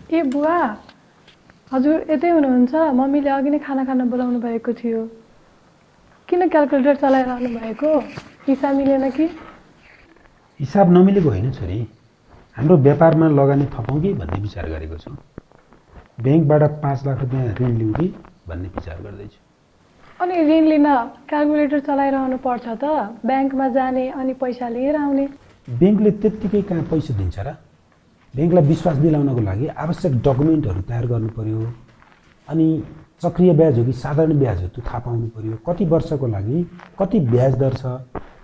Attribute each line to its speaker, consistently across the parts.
Speaker 1: ए बुवा, हजुर यतै हुनुहुन्छ? मम्मीले अघि नै खाना खान बोलाउनु भएको थियो। किन क्यालकुलेटर चलाइरहनु भएको? हिसाब मिलेन कि?
Speaker 2: हिसाब नमिलेको होइन छोरी, हाम्रो व्यापारमा लगानी थपौँ कि भन्ने विचार गरेको छु। ब्याङ्कबाट 5 लाख रुपियाँ ऋण लिउँ कि भन्ने विचार गर्दैछु।
Speaker 1: अनि ऋण लिन क्यालकुलेटर चलाइरहनु पर्छ त? ब्याङ्कमा जाने अनि पैसा लिएर आउने।
Speaker 2: ब्याङ्कले त्यत्तिकै कहाँ पैसा दिन्छ र? ब्याङ्कलाई विश्वास दिलाउनको लागि आवश्यक डकुमेन्टहरू तयार गर्नु पर्यो। अनि चक्रिय ब्याज हो कि साधारण ब्याज हो त्यो थाहा पाउनु पर्यो। कति वर्षको लागि कति ब्याज दर छ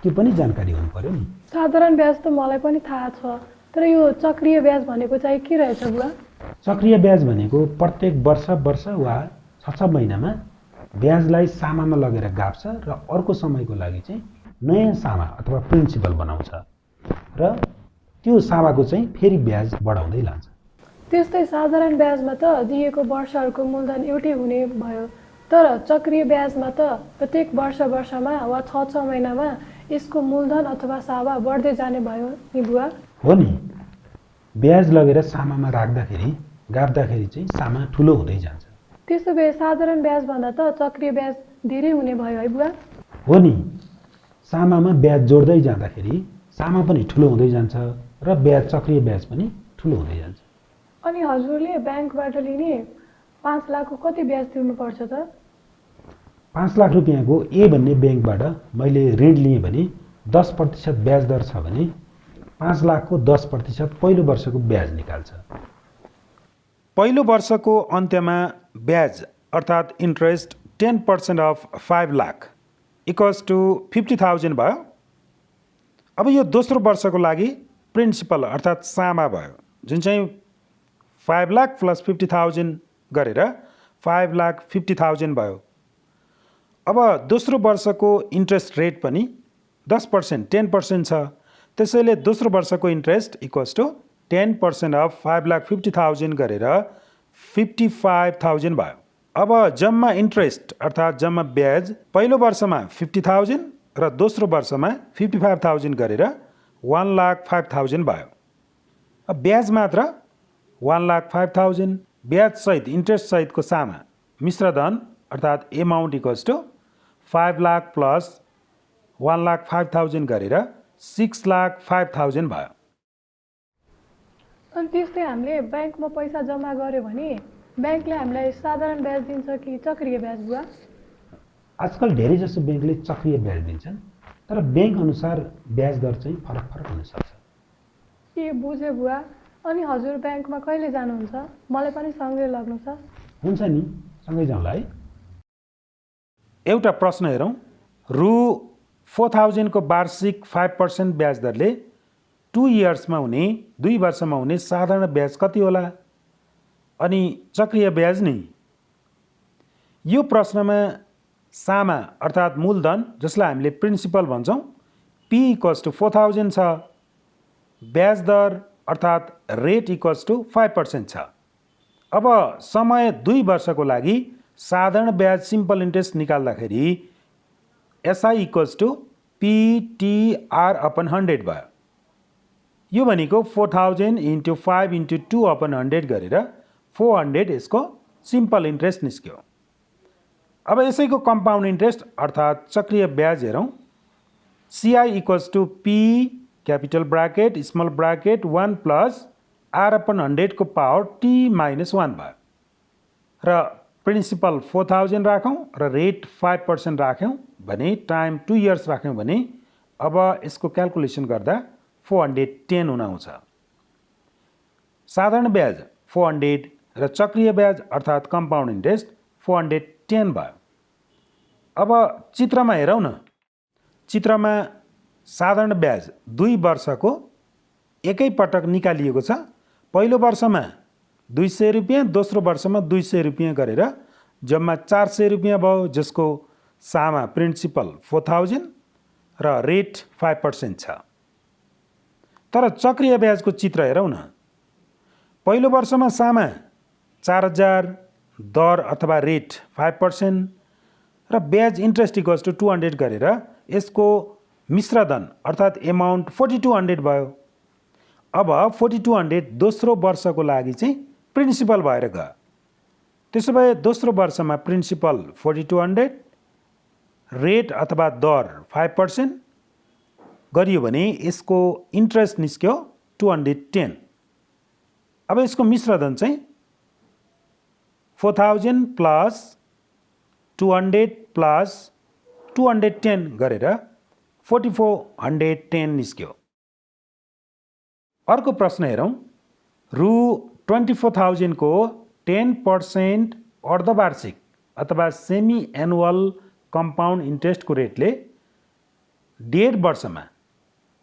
Speaker 2: त्यो पनि जानकारी हुनु पर्यो नि।
Speaker 1: साधारण ब्याज त मलाई पनि थाहा छ, तर यो चक्रिय ब्याज भनेको चाहिँ के रहेछ बुवा?
Speaker 2: चक्रिय ब्याज भनेको प्रत्येक वर्ष वा 6 महिनामा ब्याजलाई सामामा लगेर गाप्छ र अर्को समयको लागि चाहिँ नयाँ सामा अथवा प्रिन्सिपल बनाउँछ र त्यो सामाको चाहिँ फेरि ब्याज बढाउँदै लान्छ।
Speaker 1: त्यस्तै साधारण ब्याजमा त दिएको वर्षहरूको मूलधन एउटै हुने भयो, तर चक्रिय ब्याजमा त प्रत्येक वर्षमा वा 6 महिनामा यसको मूलधन अथवा सामा बढ्दै जाने भयो नि बुवा?
Speaker 2: हो नि, ब्याज लगेर सामामा राख्दाखेरि गाप्दाखेरि चाहिँ सामा ठुलो हुँदै जान्छ।
Speaker 1: त्यसो भए साधारण ब्याजभन्दा त चक्रिय ब्याज धेरै हुने भयो है बुवा?
Speaker 2: हो नि, सामामा ब्याज जोड्दै जाँदाखेरि सामा पनि ठुलो हुँदै जान्छ र ब्याज चक्रिय ब्याज पनि ठुलो हुँदै जान्छ।
Speaker 1: अनि हजुरले ब्याङ्कबाट लिने 5 लाखको कति ब्याज तिर्नुपर्छ त?
Speaker 2: 5 लाख रुपियाँको ए भन्ने ब्याङ्कबाट मैले ऋण लिएँ भने 10% ब्याज दर छ भने 5 लाखको 10% पहिलो वर्षको ब्याज निकाल्छ।
Speaker 3: पहिलो वर्षको अन्त्यमा ब्याज अर्थात् interest 10% of 5 lakh equals to 50,000 भयो। अब यो दोस्रो वर्षको लागि प्रिन्सिपल अर्थात् सामा भयो, जुन चाहिँ 5 लाख प्लस 50,000 गरेर 5,50,000 भयो। अब दोस्रो वर्षको इन्ट्रेस्ट रेट पनि 10% 10% छ, त्यसैले दोस्रो वर्षको इन्ट्रेस्ट इक्वल्स टु 10% अफ 5,50,000 गरेर 55,000 भयो। अब जम्मा इन्ट्रेस्ट अर्थात् जम्मा ब्याज पहिलो वर्षमा 50,000 र दोस्रो वर्षमा 55,000 गरेर 1,05,000 भयो। अब ब्याज मात्र 1,05,000, ब्याज सहित इन्ट्रेस्ट सहितको सामा मिश्रधन अर्थात् amount equals to 5 lakh plus 1,05,000 गरेर 6,05,000 भयो।
Speaker 1: अनि त्यस्तै हामीले ब्याङ्कमा पैसा जम्मा गर्यो भने ब्याङ्कले हामीलाई साधारण ब्याज दिन्छ कि चक्रिय ब्याज बुवा?
Speaker 2: आजकल धेरै जसो ब्याङ्कले चक्रिय ब्याज दिन्छन्, तर ब्याङ्क अनुसार ब्याज दर चाहिँ फरक हुन सक्छ।
Speaker 1: ए बुझेँ बुवा। अनि हजुर ब्याङ्कमा कहिले जानुहुन्छ? मलाई पनि सँगै लाग्नु छ।
Speaker 2: हुन्छ नि, सँगै जाउँला है।
Speaker 3: एउटा प्रश्न हेरौँ। रु 4,000 को वार्षिक 5% ब्याज दरले 2 इयर्समा हुने 2 वर्षमा हुने साधारण ब्याज कति होला? अनि चक्रिय ब्याज नि? यो प्रश्नमा सामा अर्थात् मूलधन जसलाई हामीले प्रिन्सिपल भन्छौँ P इक्वल्स टु 4,000 छ। ब्याज दर अर्थात् रेट इक्वल्स टु 5% छ। अब समय 2 वर्षको लागि साधारण ब्याज सिम्पल इन्ट्रेस्ट निकाल्दाखेरि SI equals to PTR upon 100 भयो। यो भनेको 4,000 इन्टु 5 इन्टु 2 अपन 100 गरेर 400 यसको सिम्पल इन्ट्रेस्ट निस्क्यो। अब यसैको कम्पाउन्ड इन्ट्रेस्ट अर्थात् चक्रिय ब्याज हेरौँ। CI equals to P capital bracket small bracket 1 plus R upon 100 को पावर T माइनस 1 भयो र प्रिन्सिपल 4,000 राखौँ र रेट 5% राख्यौँ भने टाइम 2 इयर्स राख्यौँ भने अब यसको क्यालकुलेसन गर्दा 410 हुन आउँछ। साधारण ब्याज 400 र चक्रिय ब्याज अर्थात् कम्पाउन्ड इन्ट्रेस्ट 410 भयो। अब चित्रमा हेरौँ न। चित्रमा साधारण ब्याज 2 वर्षको एकै पटक निकालिएको छ। पहिलो वर्षमा 200 रुपियाँ, दोस्रो वर्षमा 200 रुपियाँ गरेर जम्मा 400 रुपियाँ भयो, जसको सामा प्रिन्सिपल 4,000 र रेट 5% छ। तर चक्रिय ब्याजको चित्र हेरौँ न। पहिलो वर्षमा सामा 4000, दर अथवा रेट 5% र ब्याज इन्ट्रेस्ट इक्वल्स टु 200 गरेर यसको मिश्रधन अर्थात् एमाउन्ट 4200 भयो। अब 4200 दोस्रो वर्षको लागि चाहिँ प्रिन्सिपल भएर गयो। त्यसो भए दोस्रो वर्षमा प्रिन्सिपल 4200, रेट अथवा दर 5% गरियो भने यसको इन्ट्रेस्ट निस्क्यो 210। अब यसको मिश्रधन चाहिँ 4000 प्लस 200 प्लस 210 गरेर 4410 निस्क्यो। अर्को प्रश्न हेरौँ। रु 24,000 को 10% अर्धवार्षिक अथवा सेमी एनुअल कम्पाउन्ड इन्ट्रेस्टको रेटले 1.5 वर्षमा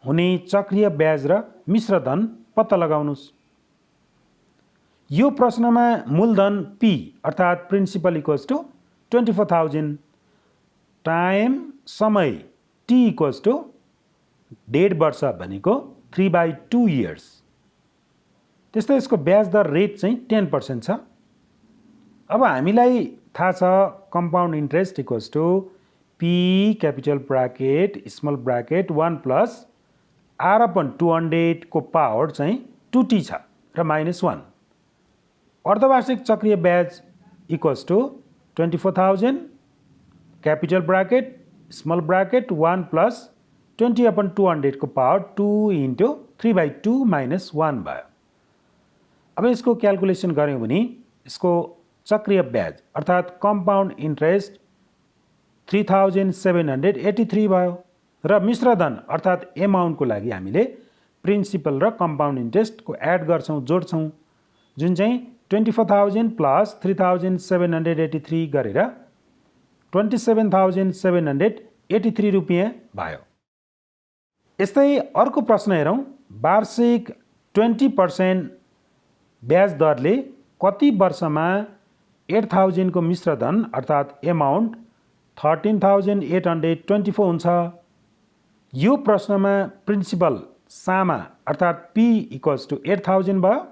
Speaker 3: हुने चक्रीय ब्याज र मिश्रधन पत्ता लगाउनुस्। यो प्रश्नमा मूलधन P अर्थात् प्रिन्सिपल इक्वल्स टु 24,000 टाइम समय T इक्वल्स टु 1.5 वर्ष भनेको 3/2 इयर्स। त्यस्तै यसको ब्याज दर रेट चाहिँ 10% छ। अब हामीलाई थाहा छ compound interest equals to P capital bracket small bracket 1 plus R/200 को पावर चाहिँ 2t छ र -1। अर्धवार्षिक चक्रीय ब्याज equals to 24,000 capital bracket small bracket 1 plus 20/200 को पावर 2 इन्टु 3/2 -1 भयो। अब यसको क्यालकुलेसन गऱ्यौँ भने यसको चक्रीय ब्याज अर्थात् कम्पाउन्ड इन्ट्रेस्ट 3783 भयो र मिश्रधन अर्थात् एमाउन्टको लागि हामीले प्रिन्सिपल र कम्पाउन्ड इन्ट्रेस्टको एड गर्छौँ, जोड्छौँ, जुन चाहिँ 24,000 प्लस 3783 गरेर 27,783 रुपियाँ भयो। यस्तै अर्को प्रश्न हेरौँ। वार्षिक 20% ब्याज दरले कति वर्षमा 8,000 को मिश्रधन अर्थात् एमाउन्ट 13,824 हुन्छ। यो प्रश्नमा प्रिन्सिपल सामा अर्थात् P इक्वल्स टु 8,000 भयो।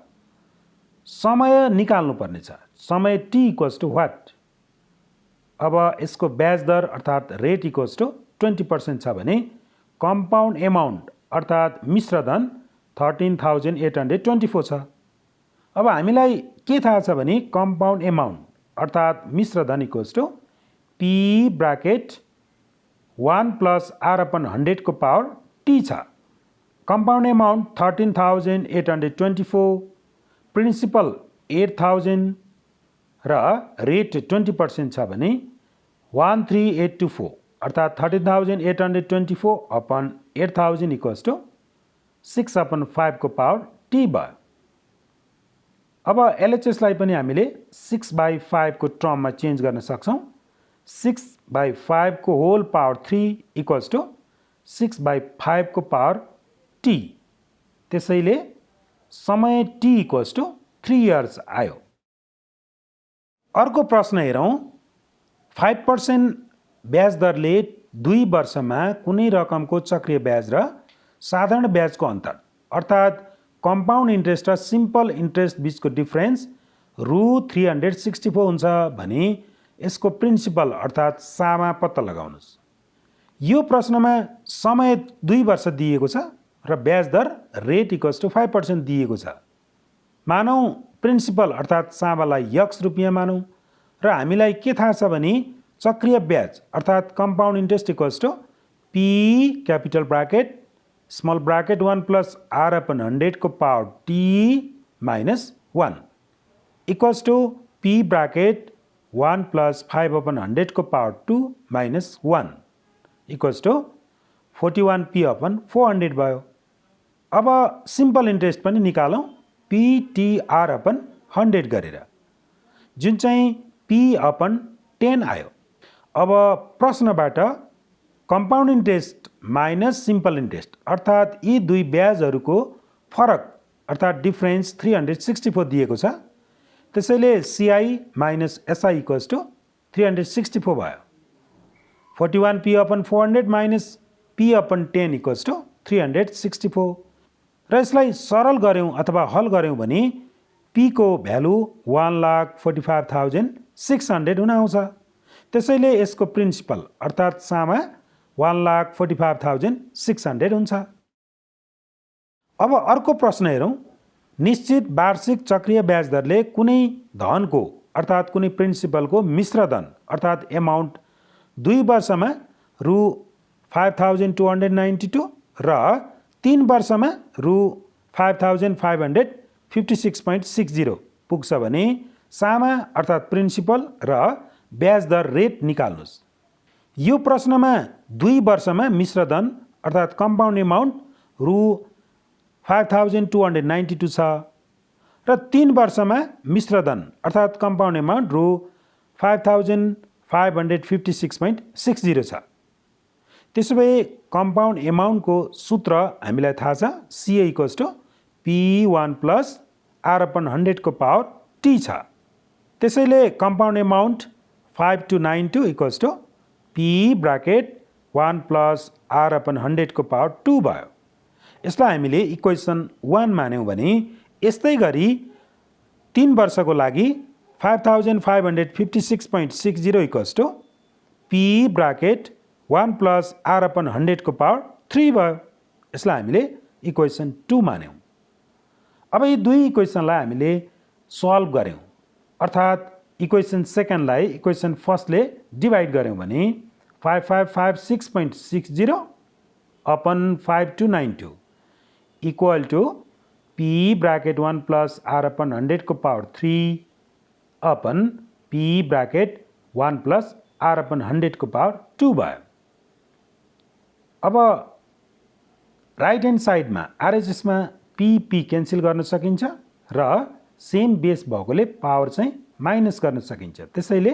Speaker 3: समय निकाल्नु पर्नेछ। समय T इक्वल्स टु वाट। अब यसको ब्याज दर अर्थात् रेट इक्वल्स टु 20% छ भने कम्पाउन्ड एमाउन्ट अर्थात् मिश्रधन 13,824 छ। अब हामीलाई के थाहा छ भने कम्पाउन्ड एमाउन्ट अर्थात् मिश्रधन equals to P bracket 1 plus R/100 को पावर T छ। कम्पाउन्ड एमाउन्ट 13,824, प्रिन्सिपल 8,000 र रेट 20% छ भने 13,824 अर्थात् 13,824 अपन 8,000 इक्वल्स टु 6/5 को पावर T भयो। अब LHSलाई पनि हामीले 6/5 को टर्ममा चेन्ज गर्न सक्छौँ। 6/5 को होल पावर 3 इक्वल्स टु 6/5 को पावर T। त्यसैले समय T इक्वल्स टु 3 इयर्स आयो। अर्को प्रश्न हेरौँ। 5% ब्याज दरले 2 वर्षमा कुनै रकमको चक्रीय ब्याज र साधारण ब्याजको अन्तर अर्थात् कम्पाउन्ड इन्ट्रेस्ट र सिम्पल इन्ट्रेस्ट बिचको डिफरेन्स रु 364 हुन्छ भने यसको प्रिन्सिपल अर्थात् सामा पत्ता लगाउनुहोस्। यो प्रश्नमा समय 2 वर्ष दिएको छ र ब्याज दर रेट इक्वल्स टु 5% दिएको छ। मानौँ प्रिन्सिपल अर्थात् सामालाई X रुपियाँ मानौँ र हामीलाई के थाहा छ भने चक्रीय ब्याज अर्थात् compound interest equals to P capital bracket small bracket 1 plus R/100 को power T -1 equals to P bracket 1 plus 5/100 को पावर 2 -1 इक्वल्स टु 41P/400 भयो। अब सिम्पल इन्ट्रेस्ट पनि निकालौँ PTR/100 गरेर, जुन चाहिँ P/10 आयो। अब प्रश्नबाट compound interest minus simple interest अर्थात् यी दुई ब्याजहरूको फरक अर्थात् डिफरेन्स 364 दिएको छ। त्यसैले CI minus SI equals to 364 भयो। 41P/400 minus P/10 equals to 364 र यसलाई सरल गऱ्यौँ अथवा हल गऱ्यौँ भने P को भ्यालु 1,45,600 हुन आउँछ। त्यसैले यसको प्रिन्सिपल अर्थात् सामा 1,45,600 हुन्छ। अब अर्को प्रश्न हेरौँ। निश्चित वार्षिक चक्रीय ब्याज दरले कुनै धनको अर्थात् कुनै प्रिन्सिपलको मिश्र धन अर्थात् एमाउन्ट 2 वर्षमा रु 5,292 र 3 वर्षमा रु 5,556.60 पुग्छ भने सामा अर्थात् प्रिन्सिपल र ब्याज दर रेट निकाल्नुहोस्। यो प्रश्नमा 2 वर्षमा मिश्र धन अर्थात् कम्पाउन्ड एमाउन्ट रु 5,292 छ र 3 वर्षमा मिश्र धन अर्थात् कम्पाउन्ड एमाउन्ट रु 5,556.60 छ। त्यसो भए कम्पाउन्ड एमाउन्टको सूत्र हामीलाई थाहा छ, CA = P1 + R/100 को पावर T छ। त्यसैले कम्पाउन्ड एमाउन्ट 5292 = P(1 + R/100 को पावर 2 भयो। यसलाई हामीले इक्वेसन 1 मान्यौँ भने यस्तै गरी 3 वर्षको लागि 5,556.60 = P(1 + R/100 को पावर 3 भयो। यसलाई हामीले इक्वेसन 2 मान्यौँ। अब यी दुई इक्वेसनलाई हामीले सल्भ गर्यौँ अर्थात् इक्वेसन सेकेन्डलाई इक्वेसन फर्स्टले डिभाइड गर्यौँ भने 5556.60 upon 5292 equal to P(1 + R/100 को पावर 3 अपन P(1 + R/100 को पावर 2 भयो। अब राइट ह्यान्ड साइडमा RHSमा P क्यान्सल गर्न सकिन्छ र सेम बेस भएकोले पावर चाहिँ माइनस गर्न सकिन्छ। त्यसैले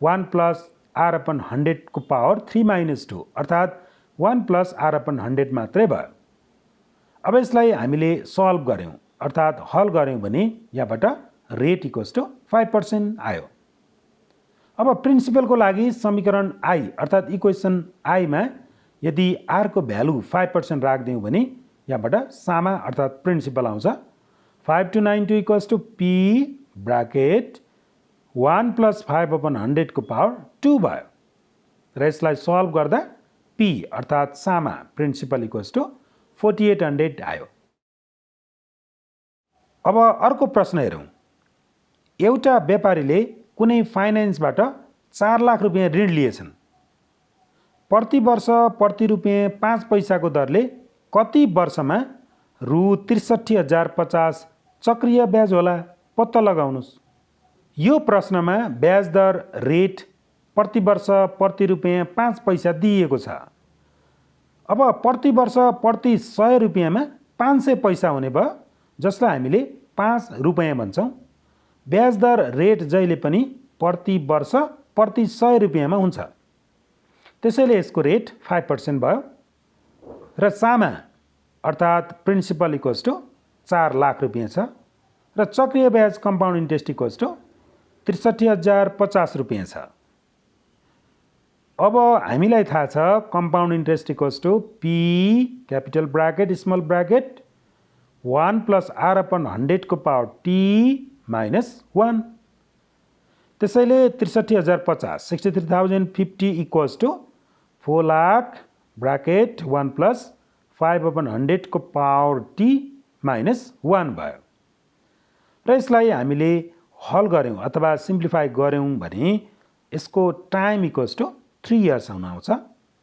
Speaker 3: 1 + R/100 को पावर 3 - 2 अर्थात् 1 + R/100 मात्रै भयो। अब यसलाई हामीले सल्भ गर्यौँ अर्थात् हल गर्यौँ भने यहाँबाट रेट = 5% आयो। अब प्रिन्सिपलको लागि समीकरण I अर्थात् इक्वेसन I मा यदि R को भ्यालु 5% राख्दियौँ भने यहाँबाट सामा अर्थात् प्रिन्सिपल आउँछ। 5292 = P(1 + 5/100 को पावर 2 भयो र यसलाई सल्भ गर्दा P अर्थात् सामा प्रिन्सिपल = 4800 आयो। अब अर्को प्रश्न हेरौँ। एउटा व्यापारीले कुनै फाइनेन्सबाट 4 लाख रुपियाँ ऋण लिएछन्। प्रति वर्ष प्रति रुपियाँ 5 पैसाको दरले कति वर्षमा रु 63,050 चक्रीय ब्याज होला पत्ता लगाउनुहोस्। यो प्रश्नमा ब्याज दर रेट प्रति वर्ष प्रति रुपियाँ 5 पैसा दिएको छ। अब प्रति वर्ष प्रति 100 रुपियाँमा 500 पैसा हुने भयो जसलाई हामीले 5 रुपियाँ भन्छौँ। ब्याज दर रेट जहिले पनि प्रति वर्ष प्रति 100 रुपियाँमा हुन्छ। त्यसैले यसको रेट 5% भयो र सामा अर्थात् प्रिन्सिपल = 4 लाख रुपियाँ छ र चक्रीय ब्याज कम्पाउन्ड इन्ट्रेस्ट = 63,050 रुपियाँ छ। अब हामीलाई थाहा छ कम्पाउन्ड इन्ट्रेस्ट = P(1 + R/100 को पावर T - 1। त्यसैले 63,050 63,050 = 4,00,000 (1 + 5/100 को पावर T - 1 भयो र यसलाई हामीले हल गर्यौँ अथवा सिम्प्लिफाई गर्यौँ भने यसको टाइम = 3 इयर्स हुन आउँछ।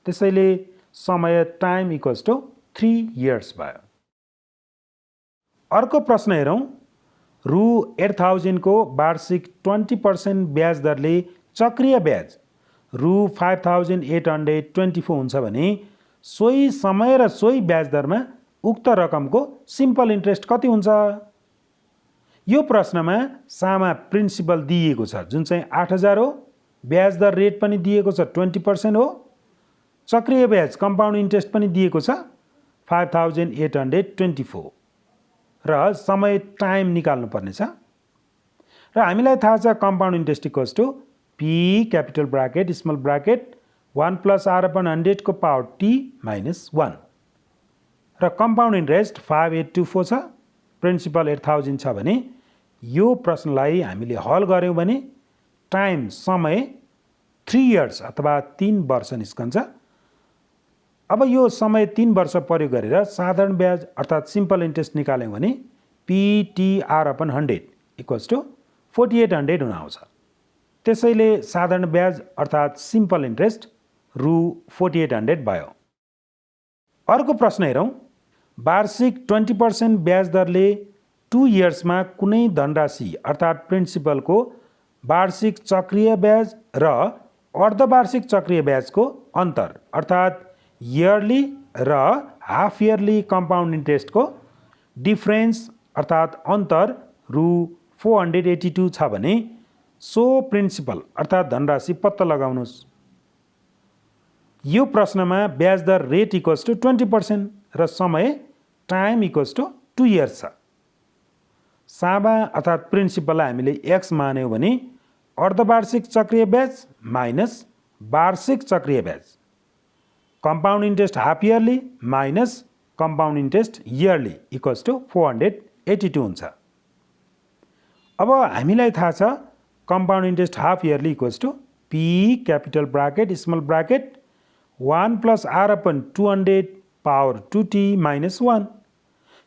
Speaker 3: त्यसैले समय टाइम = 3 इयर्स भयो। अर्को प्रश्न हेरौँ। रु 8,000 को वार्षिक 20% ब्याज दरले चक्रीय ब्याज रु 5,824 हुन्छ भने सोही समय र सोही ब्याज दरमा उक्त रकमको सिम्पल इन्ट्रेस्ट कति हुन्छ? यो प्रश्नमा सामा प्रिन्सिपल दिएको छ जुन चाहिँ 8,000 हो। ब्याज दर रेट पनि दिएको छ 20% हो। चक्रीय ब्याज कम्पाउन्ड इन्ट्रेस्ट पनि दिएको छ 5,824 र समय टाइम निकाल्नु पर्नेछ। र हामीलाई थाहा छ कम्पाउन्ड इन्ट्रेस्ट = P(1 + R/100 को पावर T - 1 र कम्पाउन्ड इन्ट्रेस्ट 5824 छ। प्रिन्सिपल 8,000 छ भने यो प्रश्नलाई हामीले हल गऱ्यौँ भने टाइम समय 3 इयर्स अथवा 3 वर्ष निस्कन्छ। अब यो समय 3 वर्ष प्रयोग गरेर साधारण ब्याज अर्थात् सिम्पल इन्ट्रेस्ट निकाल्यौँ भने PTR/100 = 4800 हुन आउँछ। त्यसैले साधारण ब्याज अर्थात् सिम्पल इन्ट्रेस्ट रु 4800 भयो। अर्को प्रश्न हेरौँ। वार्षिक 20% ब्याज दरले 2 इयर्समा कुनै धनराशि अर्थात् प्रिन्सिपलको वार्षिक चक्रीय ब्याज र अर्धवार्षिक चक्रीय ब्याजको अन्तर अर्थात् इयरली र हाफ इयरली कम्पाउन्ड इन्ट्रेस्टको डिफरेन्स अर्थात् अन्तर रु 482 छ भने सो प्रिन्सिपल अर्थात् धनराशि पत्ता लगाउनुहोस्। यो प्रश्नमा ब्याज दर रेट = 20% र समय टाइम = 2 इयर्स छ। साबा अर्थात् प्रिन्सिपललाई हामीले x मान्यौँ भने अर्धवार्षिक चक्रीय ब्याज माइनस वार्षिक चक्रीय ब्याज, compound interest half yearly minus compound interest yearly = 482 हुन्छ। अब हामीलाई थाहा छ compound interest half yearly = P capital bracket small bracket 1 + R/200 power 2t - 1।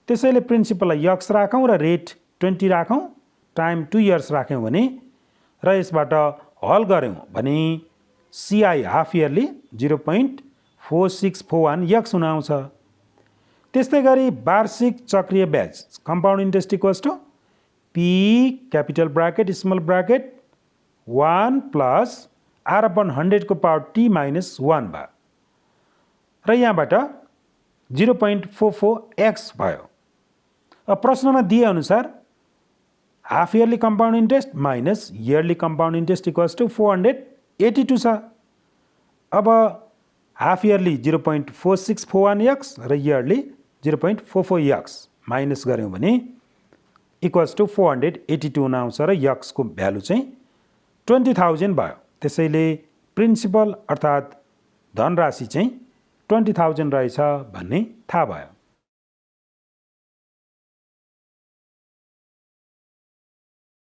Speaker 3: त्यसैले प्रिन्सिपललाई x राखौँ र रेट 20 राखौँ, टाइम 2 इयर्स राख्यौँ भने र यसबाट हल गऱ्यौँ भने CI हाफ इयरली 0.4641 x हुन आउँछ। त्यस्तै गरी वार्षिक चक्रीय ब्याज compound interest = P capital bracket small bracket 1 + R/100 को पावर t - 1 भयो र यहाँबाट 0.44x भयो। अब प्रश्नमा दिए अनुसार half yearly compound interest minus yearly compound interest = 482 छ। अब हाफ इयरली 0.4641x र इयरली 0.44x माइनस गऱ्यौँ भने = 482 हुन आउँछ र x को भ्यालु चाहिँ 20,000 भयो। त्यसैले प्रिन्सिपल अर्थात् धनराशि चाहिँ 20,000 रहेछ भन्ने थाहा भयो।